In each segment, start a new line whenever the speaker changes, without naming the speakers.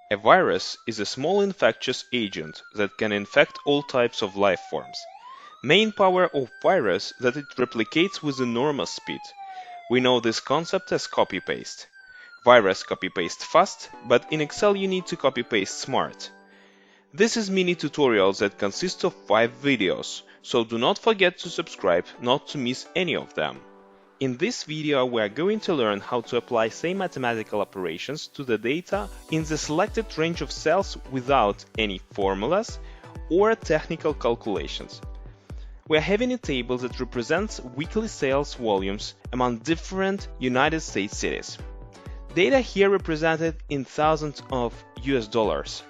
A virus is a small infectious agent that can infect all types of life forms. Main power of virus that it replicates with enormous speed. We know this concept as copy-paste. Virus copy-paste fast, but in Excel you need to copy-paste smart. This is mini tutorials that consist of 5 videos, so do not forget to subscribe not to miss any of them. In this video we are going to learn how to apply same mathematical operations to the data in the selected range of cells without any formulas or technical calculations. We are having a table that represents weekly sales volumes among different United States cities. Data here represented in thousands of US dollars.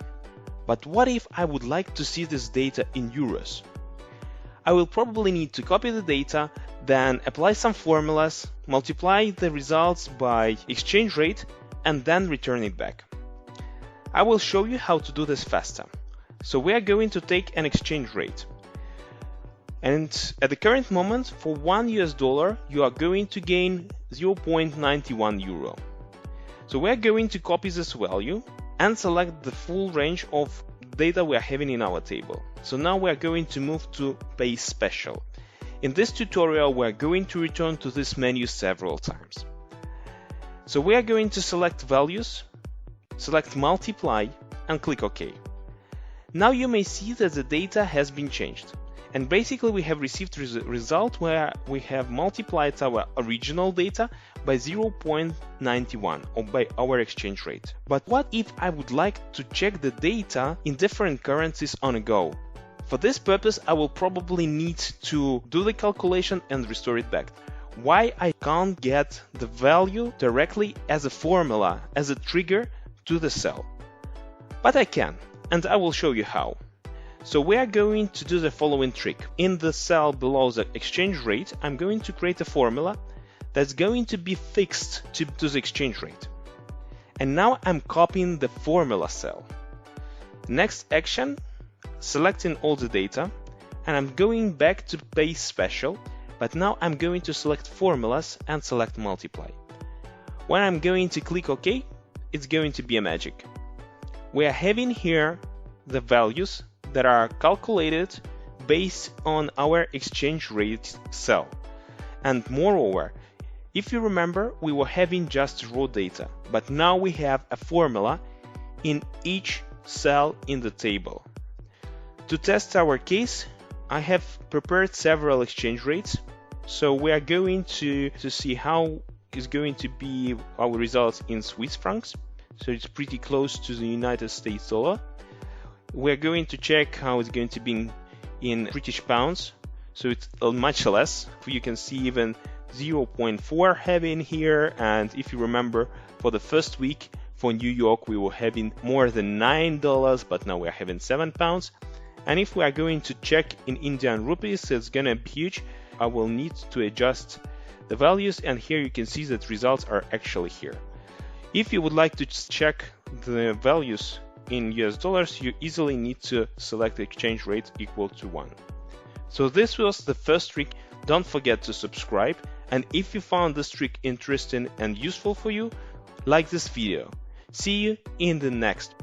But what if I would like to see this data in euros? I will probably need to copy the data, then apply some formulas, multiply the results by exchange rate, and then return it back. I will show you how to do this faster. So we are going to take an exchange rate. And at the current moment, for $1 you are going to gain 0.91 euro. So we are going to copy this value and select the full range of data we are having in our table. So now we are going to move to Paste Special. In this tutorial we are going to return to this menu several times. So we are going to select values, select multiply and click OK. Now you may see that the data has been changed. And basically we have received a result where we have multiplied our original data by 0.91 or by our exchange rate. But what if I would like to check the data in different currencies on a go? For this purpose I will probably need to do the calculation and restore it back. Why I can't get the value directly as a formula, as a trigger to the cell? But I can, and I will show you how. So we are going to do the following trick. In the cell below the exchange rate, I'm going to create a formula that's going to be fixed to the exchange rate. And now I'm copying the formula cell. Next action, selecting all the data, and I'm going back to Paste Special, but now I'm going to select formulas and select multiply. When I'm going to click OK, it's going to be a magic. We are having here the values that are calculated based on our exchange rate cell. And moreover, if you remember, we were having just raw data, but now we have a formula in each cell in the table. To test our case, I have prepared several exchange rates, so we are going to see how is going to be our results in Swiss francs. So it's pretty close to the United States dollar. We're going to check how it's going to be in British pounds, so it's much less. You can see even 0.4 having here, and if you remember, for the first week for New York we were having more than $9, but now we're having £7. And if we are going to check in Indian rupees, it's gonna be huge. I will need to adjust the values, and here you can see that results are actually here. If you would like to check the values in US dollars, you easily need to select the exchange rate equal to 1. So this was the first trick. Don't forget to subscribe, and if you found this trick interesting and useful for you, like this video. See you in the next